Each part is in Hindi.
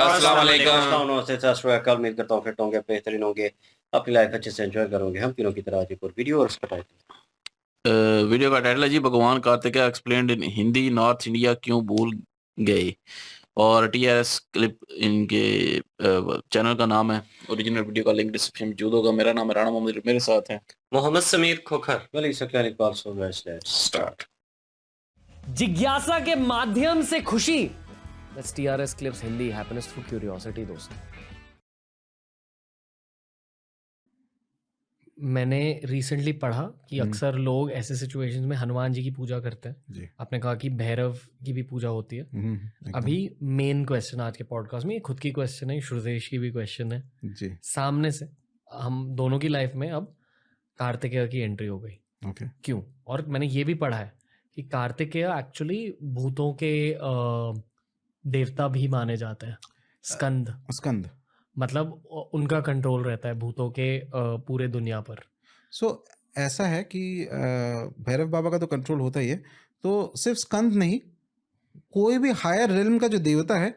अस्सलाम वालेकुम। नमस्ते, सत श्री अकाल। उम्मीद करता हूँ फिट होंगे, बेहतरीन होंगे, अपनी लाइफ अच्छे से एंजॉय करोगे। हम तीनों की तरह आज एक और वीडियो और उसका टाइटल वीडियो का टाइटल है जी भगवान कार्तिकेय एक्सप्लेन्ड इन हिंदी नॉर्थ इंडिया क्यों भूल गए, और टीआरएस क्लिप इनके चैनल का नाम है। ओरिजिनल वीडियो का लिंक डिस्क्रिप्शन में मौजूद होगा। मेरा नाम है राणा मोहम्मद, मेरे साथ है मोहम्मद समीर खोखर। वली सकल इकबाल। So let's start. जिज्ञासा के माध्यम से खुशी। That's TRS Clips Hindi, happiness through curiosity. दोस्तों, मैंने रिसेंटली पढ़ा कि अक्सर लोग ऐसे सिचुएशंस में हनुमान जी की पूजा करते हैं जी। आपने कहा कि भैरव की भी पूजा होती है। एकदम। अभी मेन क्वेश्चन आज के पॉडकास्ट में, ये खुद की क्वेश्चन है, श्रुदेश की भी क्वेश्चन है जी। सामने से। हम दोनों की लाइफ में अब कार्तिकेय की एंट्री हो गई। ओके। क्यों? और मैंने ये भी पढ़ा है कि कार्तिकेय एक्चुअली भूतों के देवता भी माने जाते हैं। स्कंद मतलब उनका कंट्रोल रहता है भूतों के पूरे दुनिया पर। सो ऐसा है कि भैरव बाबा का तो कंट्रोल होता ही है, तो सिर्फ स्कंद नहीं, कोई भी हायर रेल्म का जो देवता है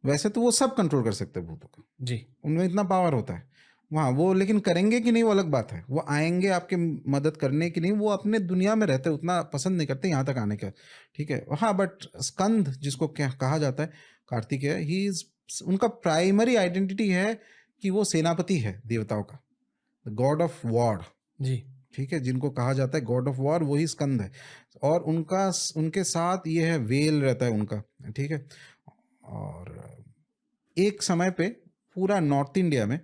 वैसे तो वो सब कंट्रोल कर सकते हैं भूतों को जी। उनमें इतना पावर होता है वहाँ। वो लेकिन करेंगे कि नहीं वो अलग बात है। वो आएंगे आपके मदद करने की नहीं, वो अपने दुनिया में रहते उतना पसंद नहीं करते यहाँ तक आने का। ठीक है, हाँ। बट स्कंद जिसको क्या कहा जाता है, कार्तिकेय, ही इज, उनका प्राइमरी आइडेंटिटी है कि वो सेनापति है देवताओं का, गॉड ऑफ वॉर। जी। ठीक है, जिनको कहा जाता है गॉड ऑफ वॉर, वही स्कंद है। और उनके साथ ये है वेल रहता है उनका। ठीक है, और एक समय पे पूरा नॉर्थ इंडिया में,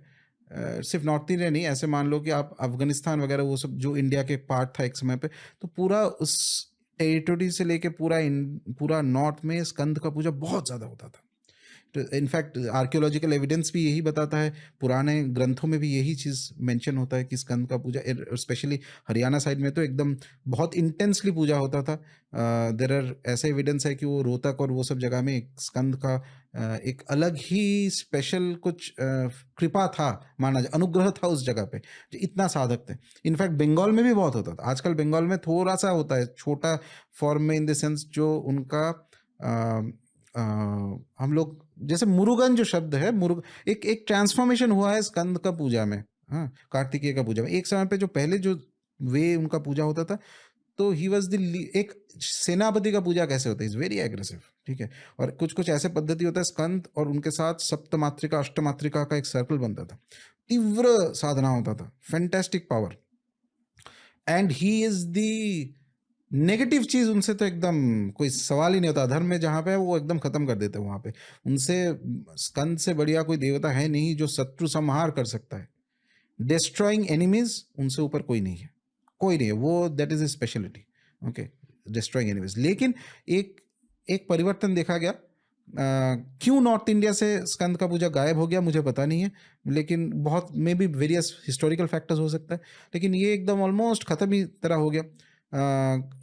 सिर्फ नॉर्थ इंडिया नहीं, ऐसे मान लो कि आप अफगानिस्तान वगैरह वो सब जो इंडिया के पार्ट था एक समय पे, तो पूरा उस टेरिटोरी से लेके पूरा नॉर्थ में स्कंद का पूजा बहुत ज़्यादा होता था। इनफैक्ट आर्कियोलॉजिकल एविडेंस भी यही बताता है, पुराने ग्रंथों में भी यही चीज़ मेंशन होता है कि स्कंद का पूजा, स्पेशली हरियाणा साइड में तो एकदम बहुत इंटेंसली पूजा होता था। देयर आर ऐसे एविडेंस है कि वो रोहतक और वो सब जगह में एक स्कंद का एक अलग ही स्पेशल कुछ कृपा था, माना जाए अनुग्रह था उस जगह पे, जो इतना साधक थे। इनफैक्ट बंगाल में भी बहुत होता था। आजकल बंगाल में थोड़ा सा होता है, छोटा फॉर्म में, इन द सेंस जो उनका हम लोग जैसे मुरुगन जो शब्द है, एक ट्रांसफॉर्मेशन हुआ है स्कंद का पूजा में, हाँ, कार्तिकेय का पूजा में। एक समय पे जो पहले जो वे उनका पूजा होता था, तो ही वॉज द एक सेनापति का पूजा कैसे होता है, इज वेरी एग्रेसिव। ठीक है, और कुछ कुछ ऐसे पद्धति होता है स्कंद और उनके साथ सप्तमात्रिका अष्टमात्रिका का एक सर्कल बनता था, तीव्र साधना होता था, fantastic power. And he is the negative चीज़ उनसे तो एकदम कोई सवाल ही नहीं होता। धर्म में जहाँ पे वो एकदम ख़त्म कर देते हैं वहाँ पे। उनसे स्कंद से बढ़िया कोई देवता है नहीं जो शत्रु संहार कर सकता है। डिस्ट्रॉइंग एनिमीज उनसे ऊपर कोई नहीं है, कोई नहीं है वो, that is a speciality. Okay, destroying enemies. लेकिन एक परिवर्तन देखा गया। क्यों नॉर्थ इंडिया से स्कंद का पूजा गायब हो गया मुझे पता नहीं है, लेकिन बहुत may be various historical factors हो सकता है, लेकिन ये एकदम ऑलमोस्ट ख़त्म ही तरह हो गया।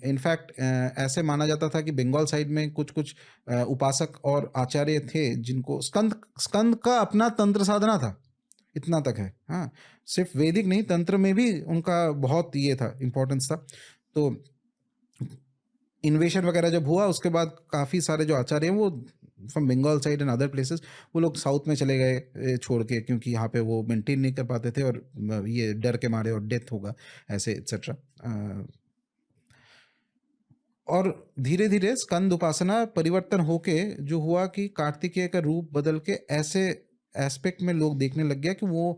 इनफैक्ट ऐसे माना जाता था कि बंगाल साइड में कुछ कुछ उपासक और आचार्य थे जिनको स्कंद का अपना तंत्र साधना था, इतना तक है। हाँ, सिर्फ वैदिक नहीं, तंत्र में भी उनका बहुत ये था, इम्पोर्टेंस था। तो इन्वेशन वगैरह जब हुआ उसके बाद काफ़ी सारे जो आचार्य हैं वो from Bengal side and other places, वो लोग साउथ में चले गए छोड़ के, क्योंकि यहाँ पे वो मेंटेन नहीं कर पाते थे और ये डर के मारे और डेथ होगा ऐसे एक्सेट्रा। और धीरे धीरे स्कंद उपासना परिवर्तन होके जो हुआ कि कार्तिकेय का रूप बदल के ऐसे एस्पेक्ट में लोग देखने लग गया कि वो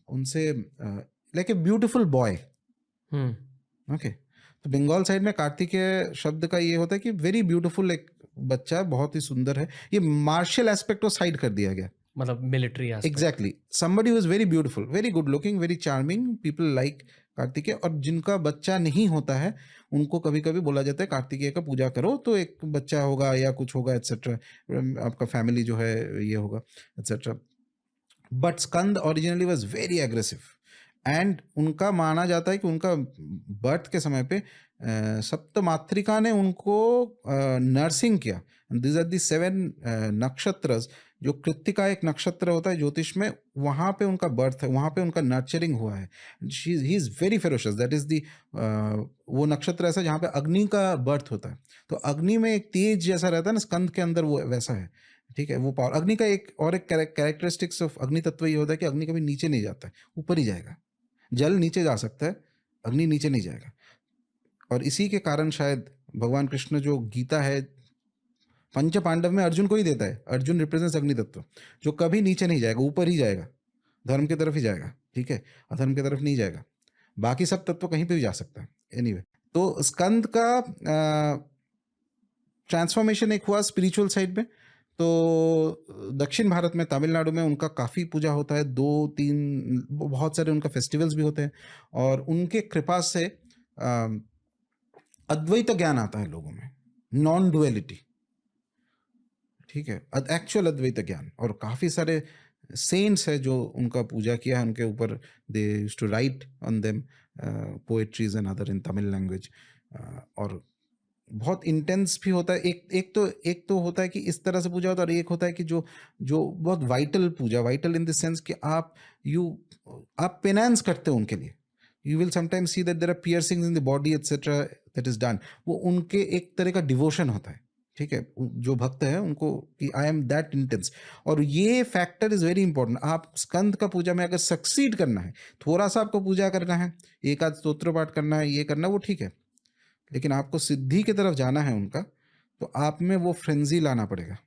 उनसे like a beautiful boy. Okay, तो बंगाल साइड में कार्तिकेय शब्द का ये होता है कि वेरी ब्यूटीफुल, एक बच्चा बहुत ही सुंदर है। ये मार्शल एस्पेक्ट को साइड कर दिया गया, मतलब military aspect. Exactly, somebody who is very beautiful, very good looking, very charming, people like Kartikeya. और जिनका बच्चा नहीं होता है उनको कभी कभी बोला जाता है कार्तिकेय का पूजा करो तो एक बच्चा होगा या कुछ होगा एक्सेट्रा, आपका फैमिली जो है ये होगा etcetera. But Skanda originally was very aggressive and उनका माना जाता है कि उनका बर्थ के समय पे सप्तमात्रिका ने उनको नर्सिंग किया। दिस आर दी 7 नक्षत्रस, जो कृत्तिका एक नक्षत्र होता है ज्योतिष में, वहाँ पे उनका बर्थ है, वहाँ पे उनका नर्चरिंग हुआ है। He is very ferocious, that is the वो नक्षत्र ऐसा जहाँ पे अग्नि का बर्थ होता है। तो अग्नि में एक तेज जैसा रहता है ना, स्कंद के अंदर वो वैसा है। ठीक है, वो पावर अग्नि का एक कैरेक्टरिस्टिक्स ऑफ अग्नि तत्व ये होता है कि अग्नि कभी नीचे नहीं जाता है, ऊपर ही जाएगा। जल नीचे जा सकता है, अग्नि नीचे नहीं जाएगा। और इसी के कारण शायद भगवान कृष्ण जो गीता है पंच पांडव में अर्जुन को ही देता है। अर्जुन रिप्रेजेंट्स अग्नि तत्व, जो कभी नीचे नहीं जाएगा, ऊपर ही जाएगा, धर्म की तरफ ही जाएगा, ठीक है, अधर्म की तरफ नहीं जाएगा। बाकी सब तत्व कहीं पे भी जा सकता है। एनीवे, तो स्कंद का ट्रांसफॉर्मेशन एक हुआ स्पिरिचुअल साइड में। तो दक्षिण भारत में, तमिलनाडु में उनका काफ़ी पूजा होता है, 2-3 बहुत सारे उनका फेस्टिवल्स भी होते हैं। और उनके कृपा से अद्वैत ज्ञान आता है लोगों में, नॉन डुअलिटी, ठीक है, एक्चुअल अद्वैत ज्ञान। और काफ़ी सारे सेंट्स है जो उनका पूजा किया है, उनके ऊपर they used to write on them poetries and other in Tamil language. और बहुत इंटेंस भी होता है। एक तो होता है कि इस तरह से पूजा होता है, और एक होता है कि जो बहुत वाइटल पूजा, वाइटल इन द सेंस कि आप पेनेंस करते हो उनके लिए। You will sometimes see that there are piercings in the body etcetera that is done. वो उनके एक तरह का डिवोशन होता है, ठीक है, जो भक्त है उनको कि आई एम दैट इंटेंस। और ये फैक्टर इज वेरी इंपॉर्टेंट। आप स्कंद का पूजा में अगर सक्सीड करना है, थोड़ा सा आपको पूजा करना है, एक आध स्तोत्र पाठ करना है, ये करना, वो ठीक है, लेकिन आपको सिद्धि की तरफ जाना है उनका, तो आप में वो फ्रेंजी लाना पड़ेगा।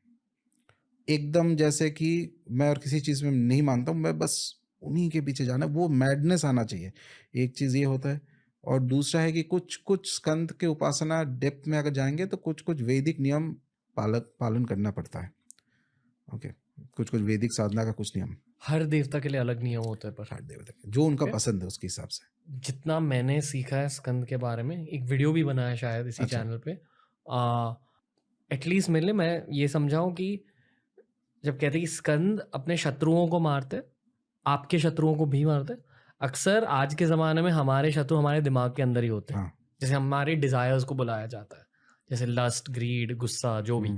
एकदम जैसे कि मैं और किसी चीज़ में नहीं मानता हूँ, मैं बस उन्हीं के पीछे जाना, वो मैडनेस आना चाहिए। एक चीज़ ये होता है। और दूसरा है कि कुछ स्कंद के उपासना डेप्थ में अगर जाएंगे तो कुछ वैदिक नियम पालन करना पड़ता है। ओके, कुछ वैदिक साधना का कुछ नियम, हर देवता के लिए अलग नियम होता है, पर हर देवता के जो उनका पसंद है उसके हिसाब से। जितना मैंने सीखा है स्कंद के बारे में, एक वीडियो भी बनाया शायद इसी अच्छा। चैनल पे, एटलीस्ट मेरे लिए मैं ये समझाऊं कि जब कहते हैं कि स्कंद अपने शत्रुओं को मारते, आपके शत्रुओं को भी मारते, अक्सर आज के ज़माने में हमारे शत्रु हमारे दिमाग के अंदर ही होते हैं। हाँ। जैसे हमारे डिज़ायर्स को बुलाया जाता है, जैसे लस्ट, ग्रीड, गुस्सा, जो भी,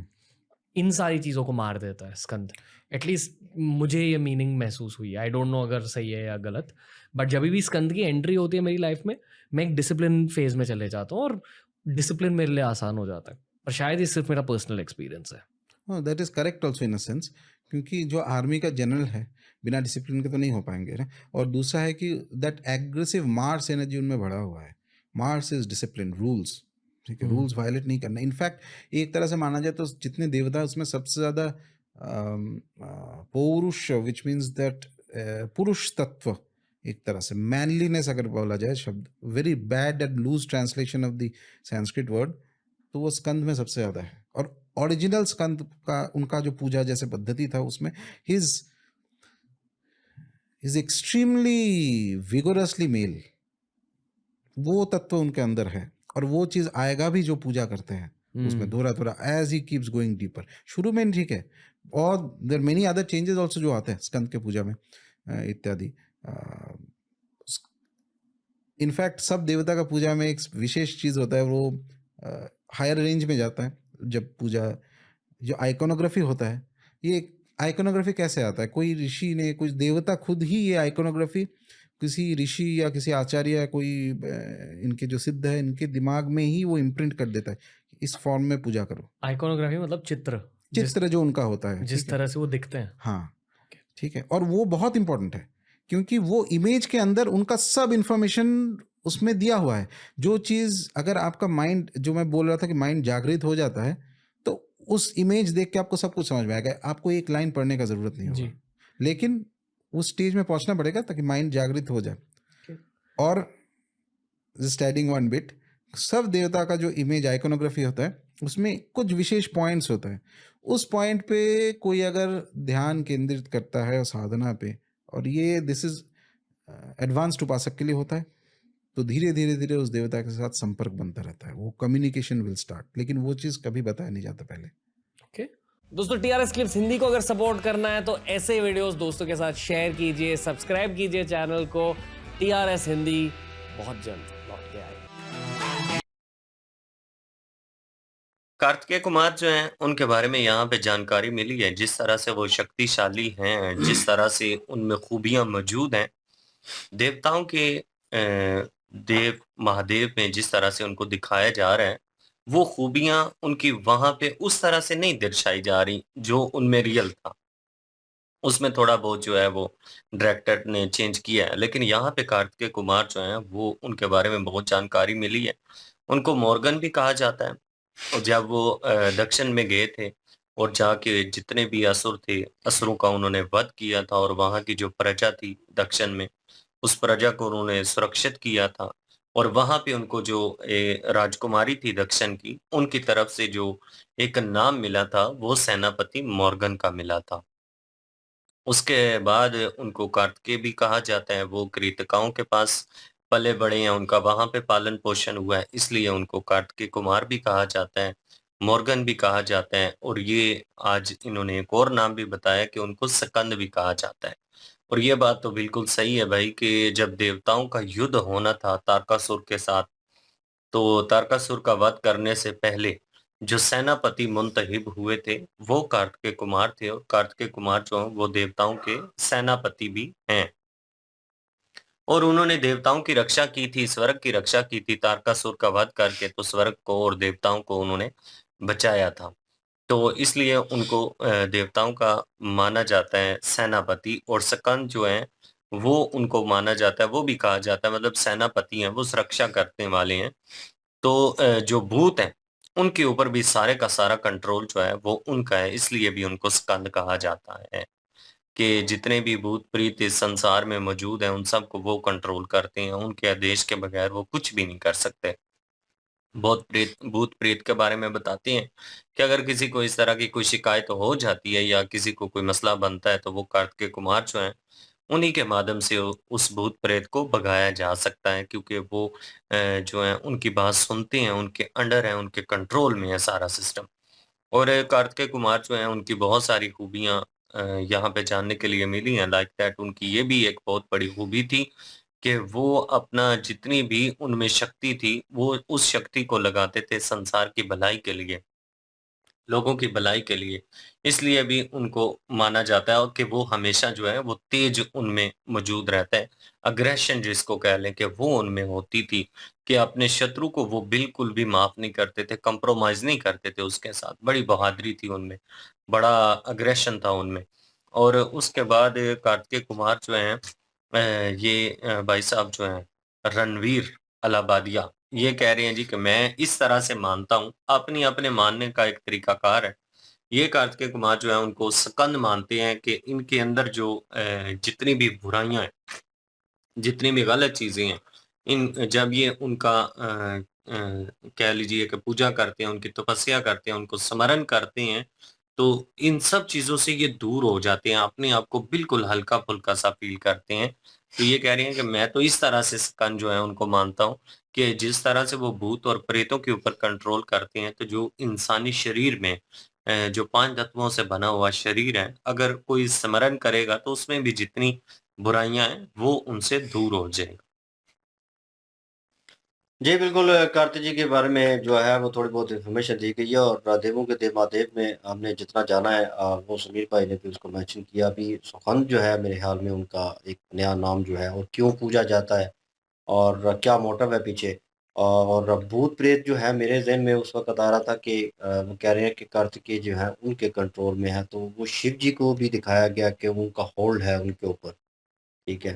इन सारी चीज़ों को मार देता है स्कंद। एटलीस्ट मुझे ये मीनिंग महसूस हुई है। आई डोंट नो अगर सही है या गलत, बट जब भी स्कंद की एंट्री होती है मेरी लाइफ में, मैं एक डिसिप्लिन फेज में चले जाता हूँ और डिसिप्लिन मेरे लिए आसान हो जाता है। पर शायद ये सिर्फ मेरा पर्सनल एक्सपीरियंस है। That is correct also in a sense, क्योंकि जो आर्मी का जनरल है बिना डिसिप्लिन के तो नहीं हो पाएंगे ना। और दूसरा है कि दैट एग्रेसिव मार्स एनर्जी उनमें भरा हुआ है। मार्स इज डिसिप्लिन, रूल्स, ठीक है, रूल्स वायलेट नहीं करना। इनफैक्ट एक तरह से माना जाए तो जितने देवता है उसमें सबसे ज़्यादा पौरुष, विच मीन्स दैट पुरुष तत्व, एक तरह से मैनलीनेस अगर बोला जाए शब्द, very bad and loose translation of the Sanskrit word, तो वो स्कंद में सबसे ज़्यादा है। और ओरिजिनल स्कंद का उनका जो पूजा जैसे पद्धति था उसमें हिज एक्सट्रीमली विगोरसली मेल, वो तत्व उनके अंदर है। और वो चीज़ आएगा भी जो पूजा करते हैं उसमें थोड़ा थोड़ा, as he keeps going deeper. शुरू में ठीक है, और there many other changes also जो आते हैं स्कंद के पूजा में इत्यादि। इनफैक्ट सब देवता का पूजा में एक विशेष चीज़ होता है, वो हायर रेंज में जाता है जब पूजा, जो आइकोनोग्राफी होता है। ये आइकोनोग्राफी कैसे आता है? कोई ऋषि ने, कुछ देवता खुद ही ये आइकोनोग्राफी किसी ऋषि या किसी आचार्य या कोई इनके जो सिद्ध है इनके दिमाग में ही वो इम्प्रिंट कर देता है, इस फॉर्म में पूजा करो। आइकोनोग्राफी मतलब चित्र जो उनका होता है, जिस तरह से वो दिखते हैं। हाँ, ठीक है। और वो बहुत इंपॉर्टेंट है क्योंकि वो इमेज के अंदर उनका सब इंफॉर्मेशन उसमें दिया हुआ है। जो चीज़ अगर आपका माइंड, जो मैं बोल रहा था कि माइंड जागृत हो जाता है, तो उस इमेज देख के आपको सब कुछ समझ में आएगा। आपको एक लाइन पढ़ने का ज़रूरत नहीं होगा, लेकिन उस स्टेज में पहुंचना पड़ेगा ताकि माइंड जागृत हो जाए। और जस्ट एडिंग वन बिट, सब देवता का जो इमेज आइकोनोग्राफी होता है उसमें कुछ विशेष पॉइंट्स होता है। उस पॉइंट पे कोई अगर ध्यान केंद्रित करता है साधना पे, और ये दिस इज एडवांस्ड उपासक के लिए होता है, तो धीरे धीरे धीरे उस देवता के साथ संपर्क बनता रहता है, वो कम्युनिकेशन विल स्टार्ट। लेकिन वो चीज़ कभी बताया नहीं जाता पहले। ओके दोस्तों, टीआरएस क्लिप्स हिंदी को अगर सपोर्ट करना है तो ऐसे वीडियोस दोस्तों के साथ शेयर कीजिए, सब्सक्राइब कीजिए चैनल को। टीआरएस हिंदी बहुत जल्द लौट के आएगी। कार्तिकेय कुमार जो हैं उनके बारे में यहाँ पे जानकारी मिली है, जिस तरह से वो शक्तिशाली हैं, जिस तरह से उनमें खूबियां मौजूद हैं, देवताओं के देव महादेव में जिस तरह से उनको दिखाया जा रहा है, वो खूबियाँ उनकी वहाँ पे उस तरह से नहीं दर्शाई जा रही, जो उनमें रियल था। उसमें थोड़ा बहुत जो है वो डायरेक्टर ने चेंज किया है, लेकिन यहाँ पे कार्तिकेय कुमार जो हैं, वो उनके बारे में बहुत जानकारी मिली है। उनको मॉर्गन भी कहा जाता है और जब वो दक्षिण में गए थे और जाके जितने भी असुर थे, असुरों का उन्होंने वध किया था और वहाँ की जो प्रजा थी दक्षिण में, उस प्रजा को उन्होंने सुरक्षित किया था और वहाँ पे उनको जो राजकुमारी थी दक्षिण की, उनकी तरफ से जो एक नाम मिला था, वो सेनापति मॉर्गन का मिला था। उसके बाद उनको कार्तिकेय भी कहा जाता है, वो कृतकाओं के पास पले-बड़े हैं, उनका वहाँ पे पालन-पोषण हुआ है, इसलिए उनको कार्तिकेय कुमार भी कहा जाता है, मॉर्गन भी कहा जाता है और ये आज इन्होंने एक और नाम भी बताया कि उनको स्कंद भी कहा जाता है। और ये बात तो बिल्कुल सही है भाई कि जब देवताओं का युद्ध होना था तारकासुर के साथ, तो तारकासुर का वध करने से पहले जो सेनापति मुंतहिब हुए थे, वो कार्तिकेय कुमार थे और कार्तिकेय कुमार जो हैं, वो देवताओं के सेनापति भी हैं। और उन्होंने देवताओं की रक्षा की थी, स्वर्ग की रक्षा की थी, तारकासुर का वध करके तो स्वर्ग को और देवताओं को उन्होंने बचाया था। तो इसलिए उनको देवताओं का माना जाता है सेनापति और स्कंद जो हैं, वो उनको माना जाता है, वो भी कहा जाता है मतलब सेनापति हैं, वो सुरक्षा करने वाले हैं। तो जो भूत हैं, उनके ऊपर भी सारे का सारा कंट्रोल जो है वो उनका है, इसलिए भी उनको स्कंद कहा जाता है, कि जितने भी भूत-प्रेत इस संसार में मौजूद हैं, उन सबको वो कंट्रोल करते हैं, उनके आदेश के बगैर वो कुछ भी नहीं कर सकते। भूत-प्रेत के बारे में बताते हैं कि अगर किसी को इस तरह की कोई शिकायत हो जाती है या किसी को कोई मसला बनता है, तो वो कार्तिकेय कुमार जो हैं, उन्हीं के माध्यम से उस भूत-प्रेत को भगाया जा सकता है क्योंकि वो जो हैं उनकी बात सुनते हैं, उनके अंडर है, उनके कंट्रोल में है सारा सिस्टम। और कार्तिकेय कुमार जो हैं उनकी बहुत सारी खूबियाँ यहाँ पे जानने के लिए मिली हैं लाइक दैट उनकी ये भी एक बहुत बड़ी खूबी थी कि वो अपना जितनी भी उनमें शक्ति थी, वो उस शक्ति को लगाते थे संसार की भलाई के लिए। लोगों की भलाई के लिए। इसलिए भी उनको माना जाता है और कि वो हमेशा जो है वो तेज उनमें मौजूद रहता है। अग्रेशन जिसको कह लें कि वो उनमें होती थी कि अपने शत्रु को वो बिल्कुल भी माफ़ नहीं करते थे, कंप्रोमाइज़ नहीं करते थे उसके साथ। बड़ी बहादुरी थी उनमें, बड़ा अग्रेशन था उनमें। और उसके बाद कार्तिकेय कुमार जो हैं ये भाई साहब जो हैं रणवीर अलाहाबादिया ये कह रहे हैं जी कि मैं इस तरह से मानता हूँ, अपने मानने का एक तरीकाकार है। ये कार्तिकेय कुमार जो है उनको स्कंद मानते हैं कि इनके अंदर जो जितनी भी बुराइयाँ हैं, जितनी भी गलत चीज़ें हैं, इन जब ये उनका कह लीजिए कि पूजा करते हैं, उनकी तपस्या करते हैं, उनको स्मरण करते हैं, तो इन सब चीज़ों से ये दूर हो जाते हैं, अपने आप को बिल्कुल हल्का-फुल्का सा फ़ील करते हैं। तो ये कह रही हैं कि मैं तो इस तरह से स्कंद जो है उनको मानता हूँ कि जिस तरह से वो भूत और प्रेतों के ऊपर कंट्रोल करते हैं, तो जो इंसानी शरीर में जो 5 तत्वों से बना हुआ शरीर है, अगर कोई स्मरण करेगा तो उसमें भी जितनी बुराइयाँ हैं, वो उनसे दूर हो जाएगा। जी, बिल्कुल कार्तिक जी के बारे में जो है वो थोड़ी बहुत इन्फॉर्मेशन दी गई है और देवों के देव महादेव में हमने जितना जाना है वो समीर भाई ने भी उसको मेंशन किया। अभी सुखंत जो है मेरे ख्याल में उनका एक नया नाम जो है और क्यों पूजा जाता है और क्या मोटिव है पीछे। और भूत-प्रेत जो है मेरे ज़हन में उस वक़्त आ रहा था कि वो कह रहे हैं कि कार्तिकेय जो है उनके कंट्रोल में है, तो वो शिव जी को भी दिखाया गया कि उनका होल्ड है उनके ऊपर। ठीक है।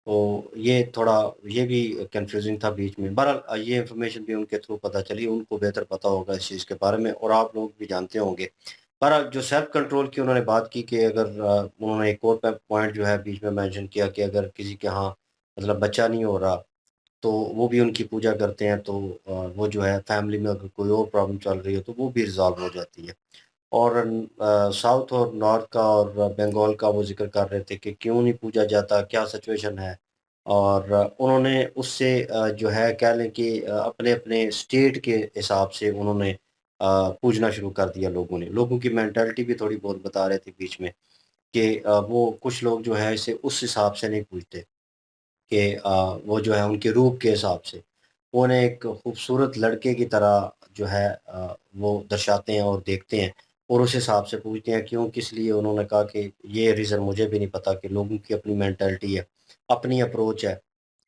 तो ये थोड़ा ये भी कन्फ्यूज़िंग था बीच में। बहरहाल ये इन्फॉर्मेशन भी उनके थ्रू पता चली, उनको बेहतर पता होगा इस चीज़ के बारे में और आप लोग भी जानते होंगे। बहरहाल जो सेल्फ कंट्रोल की उन्होंने बात की कि अगर उन्होंने एक और पॉइंट जो है बीच में मेंशन किया कि अगर किसी के यहाँ मतलब बच्चा नहीं हो रहा, तो वो भी उनकी पूजा करते हैं, तो वो जो है फैमिली में अगर कोई और प्रॉब्लम चल रही है, तो वो भी रिज़ॉल्व हो जाती है। और साउथ और नॉर्थ का और बंगाल का वो ज़िक्र कर रहे थे कि क्यों नहीं पूजा जाता, क्या सिचुएशन है? और उन्होंने उससे जो है कह लें कि अपने-अपने स्टेट के हिसाब से उन्होंने पूजना शुरू कर दिया लोगों ने। लोगों की मेंटालिटी भी थोड़ी बहुत बता रहे थे बीच में कि वो कुछ लोग जो है इसे उस हिसाब से नहीं पूजते कि वो जो है उनके रूप के हिसाब से। वो उन्हें एक खूबसूरत लड़के की तरह जो है वो दर्शाते हैं और देखते हैं और उस हिसाब से पूछते हैं क्यों, किस लिए। उन्होंने कहा कि ये रीज़न मुझे भी नहीं पता कि लोगों की अपनी मेंटालिटी है, अपनी अप्रोच है।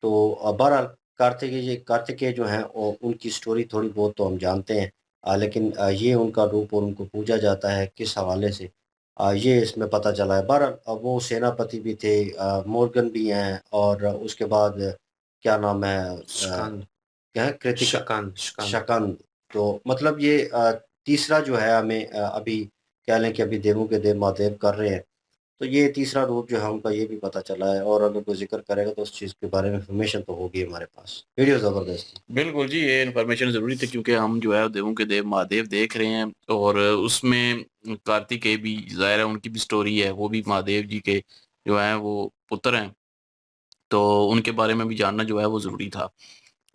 तो बहरहाल कार्तिकेय जो हैं उनकी स्टोरी थोड़ी बहुत तो हम जानते हैं लेकिन ये उनका रूप और उनको पूजा जाता है किस हवाले से, ये इसमें पता चला है। बहरहाल वो सेनापति भी थे, मोर्गन भी हैं, और उसके बाद क्या नाम है, स्कंद क्या है, कृतिका, शकंद शकंद शकंद। तो मतलब ये तीसरा जो है हमें अभी कह लें कि अभी देवों के देव महादेव कर रहे हैं, तो ये तीसरा रूप जो है उनका ये भी पता चला है। और अगर कोई ज़िक्र करेगा तो उस चीज़ के बारे में इन्फॉर्मेशन तो होगी हमारे पास। वीडियो ज़बरदस्त थी। बिल्कुल जी, ये इन्फॉर्मेशन ज़रूरी थी क्योंकि हम जो है देवों के देव महादेव देख रहे हैं और उसमें कार्तिकेय भी ज़ाहिर है, उनकी भी स्टोरी है, वो भी महादेव जी के जो हैं वो पुत्र हैं, तो उनके बारे में भी जानना जो है वो ज़रूरी था।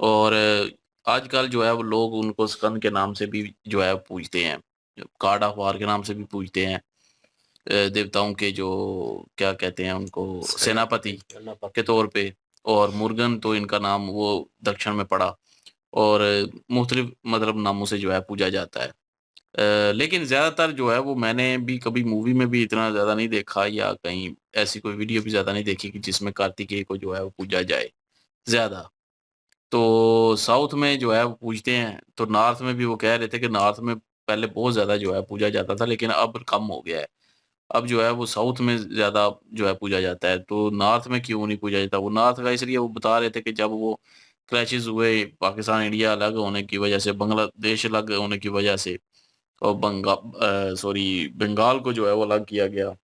और आजकल जो है वो लोग उनको स्कंद के नाम से भी जो है पूजते हैं, गॉड ऑफ वार के नाम से भी पूजते हैं, देवताओं के जो क्या कहते हैं उनको, सेनापति के तौर पे। और मुर्गन तो इनका नाम वो दक्षिण में पड़ा और मुख्तलिफ मतलब नामों से जो है पूजा जाता है। लेकिन ज़्यादातर जो है वो मैंने भी कभी मूवी में भी इतना ज़्यादा नहीं देखा या कहीं ऐसी कोई वीडियो भी ज़्यादा नहीं देखी कि जिसमें कार्तिकेय को जो है वो पूजा जाए ज़्यादा। तो साउथ में जो है वो पूजते हैं, तो नॉर्थ में भी वो कह रहे थे कि नॉर्थ में पहले बहुत ज़्यादा जो है पूजा जाता था लेकिन अब कम हो गया है। अब जो है वो साउथ में ज़्यादा जो है पूजा जाता है, तो नॉर्थ में क्यों नहीं पूजा जाता? वो नॉर्थ का इसलिए वो बता रहे थे कि जब वो क्लैशेज़ हुए पाकिस्तान इंडिया अलग होने की वजह से, बांग्लादेश अलग होने की वजह से और बंगाल को जो है वो अलग किया गया।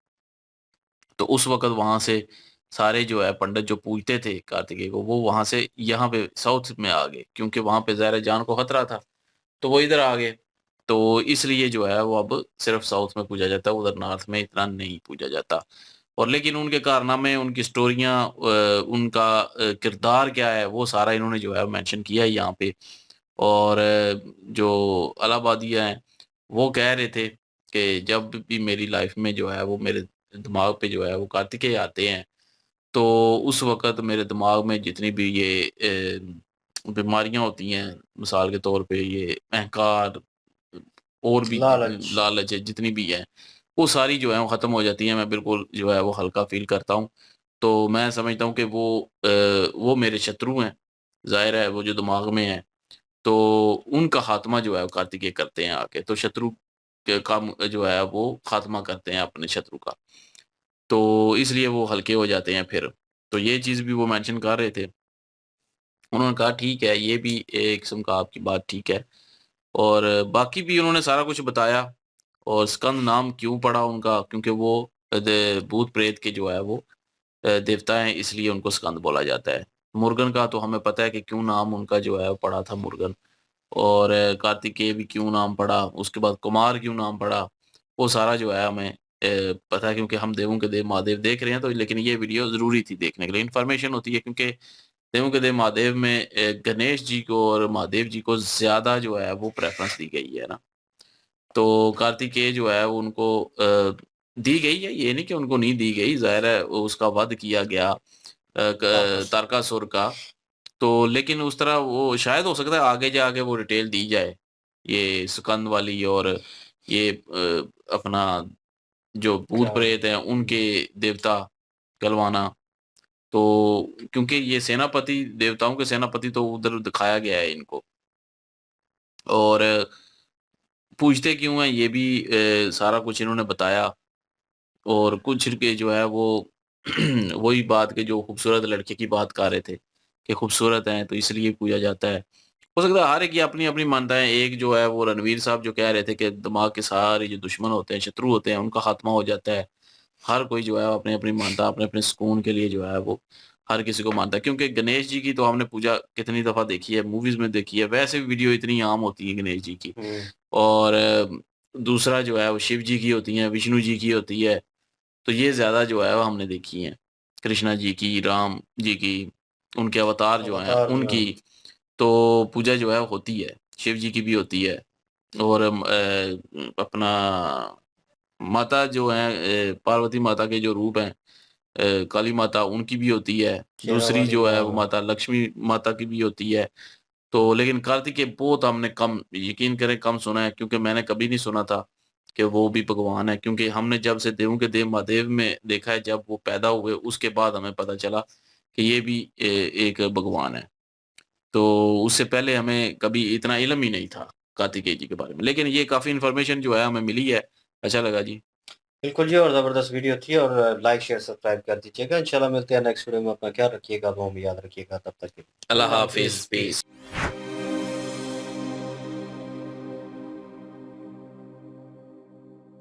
तो उस वक़्त वहाँ से सारे जो है पंडित जो पूजते थे कार्तिकेय को, वो वहाँ से यहाँ पे साउथ में आ गए क्योंकि वहाँ पे ज़ाहिर है जान को खतरा था, तो वो इधर आ गए। तो इसलिए जो है वो अब सिर्फ़ साउथ में पूजा जाता है, उधर नॉर्थ में इतना नहीं पूजा जाता। और लेकिन उनके कारनामे, उनकी स्टोरियाँ, उनका किरदार क्या है, वो सारा इन्होंने जो है मेंशन किया है यहाँ पे। और जो इलाहाबादिया हैं, वो कह रहे थे कि जब भी मेरी लाइफ़ में जो है वो मेरे दिमाग पे जो है वो कार्तिकेय आते हैं, तो उस वक़्त मेरे दिमाग में जितनी भी ये बीमारियाँ होती हैं, मिसाल के तौर पे ये अहंकार और भी लालच। लालच है जितनी भी है, वो सारी जो है वो ख़त्म हो जाती हैं। मैं बिल्कुल जो है वो हल्का फ़ील करता हूँ। तो मैं समझता हूँ कि वो मेरे शत्रु हैं, ज़ाहिर है वो जो दिमाग में हैं, तो उनका ख़ात्मा जो है वो कार्तिकेय करते हैं आके। तो शत्रु के काम जो है वो ख़ात्मा करते हैं अपने शत्रु का। तो इसलिए वो हल्के हो जाते हैं फिर। तो ये चीज़ भी वो मेंशन कर रहे थे। उन्होंने कहा ठीक है, ये भी एक किस्म का आपकी बात ठीक है। और बाकी भी उन्होंने सारा कुछ बताया और स्कंद नाम क्यों पड़ा उनका, क्योंकि वो भूत-प्रेत के जो है वो देवता हैं, इसलिए उनको स्कंद बोला जाता है। मुर्गन का तो हमें पता है कि क्यों नाम उनका जो है वो पड़ा था मुर्गन। और कार्तिकेय भी क्यों नाम पड़ा, उसके बाद कुमार क्यों नाम पड़ा, वो सारा जो है हमें पता है क्योंकि हम देवों के देव महादेव देख रहे हैं, तो लेकिन ये वीडियो ज़रूरी थी देखने के लिए, इन्फॉर्मेशन होती है क्योंकि देवों के देव महादेव में गणेश जी को और महादेव जी को ज़्यादा जो है वो प्रेफ़रेंस दी गई है ना। तो कार्तिकेय जो है वो उनको दी गई है, ये नहीं कि उनको नहीं दी गई, ज़ाहिर है उसका वध किया गया क तारकासुर का। तो लेकिन उस तरह वो शायद हो सकता है आगे जाके वो डिटेल दी जाए, ये स्कंद वाली और ये अपना जो भूत-प्रेत हैं उनके देवता कहलवाना। तो क्योंकि ये सेनापति, देवताओं के सेनापति तो उधर दिखाया गया है इनको। और पूछते क्यों हैं ये भी सारा कुछ इन्होंने बताया। और कुछ के जो है वो वही बात के जो खूबसूरत लड़के की बात कर रहे थे कि खूबसूरत हैं तो इसलिए पूजा जाता है। हो सकता है हर एक की अपनी-अपनी मान्यता है। एक जो है वो रणवीर साहब जो कह रहे थे कि दिमाग के सारे जो दुश्मन होते हैं, शत्रु होते हैं, उनका खात्मा हो जाता है। हर कोई जो है अपनी-अपनी मानता, अपने-अपने सुकून के लिए जो है वो हर किसी को मानता है। क्योंकि गणेश जी की तो हमने पूजा कितनी दफ़ा देखी है, मूवीज़ में देखी है, वैसे भी वीडियो इतनी आम होती है गणेश जी की। हुँ। और दूसरा जो है वो शिव जी की होती है, विष्णु जी की होती है, तो ये ज़्यादा जो है वो हमने देखी हैं। कृष्णा जी की, राम जी की, उनके अवतार जो हैं अवतार उनकी तो पूजा जो है होती है, शिव जी की भी होती है। और अपना माता जो हैं पार्वती माता के जो रूप हैं, काली माता उनकी भी होती है। शेरा दूसरी वाली जो है वो माँ। माता लक्ष्मी माता की भी होती है। तो लेकिन कार्तिकेय बहुत हमने कम, यकीन करें कम सुना है क्योंकि मैंने कभी नहीं सुना था कि वो भी भगवान है। क्योंकि हमने जब से देवों के देव महादेव में देखा है, जब वो पैदा हुए उसके बाद हमें पता चला कि ये भी एक भगवान है। तो उससे पहले हमें कभी इतना इल्म ही नहीं था। कार्तिकेय जी के बारे में। लेकिन ये काफ़ी इन्फॉर्मेशन जो है हमें मिली है, अच्छा लगा जी। बिल्कुल जी, और ज़बरदस्त वीडियो थी, और लाइक, शेयर, सब्सक्राइब कर दीजिएगा। इंशाल्लाह मिलते हैं नेक्स्ट वीडियो में। अपना ख्याल रखिएगा, दुआ में याद रखिएगा। तब तक के लिए अल्लाह अल्लाह हाफिज़, हाफ़िज़, पीस। पीस।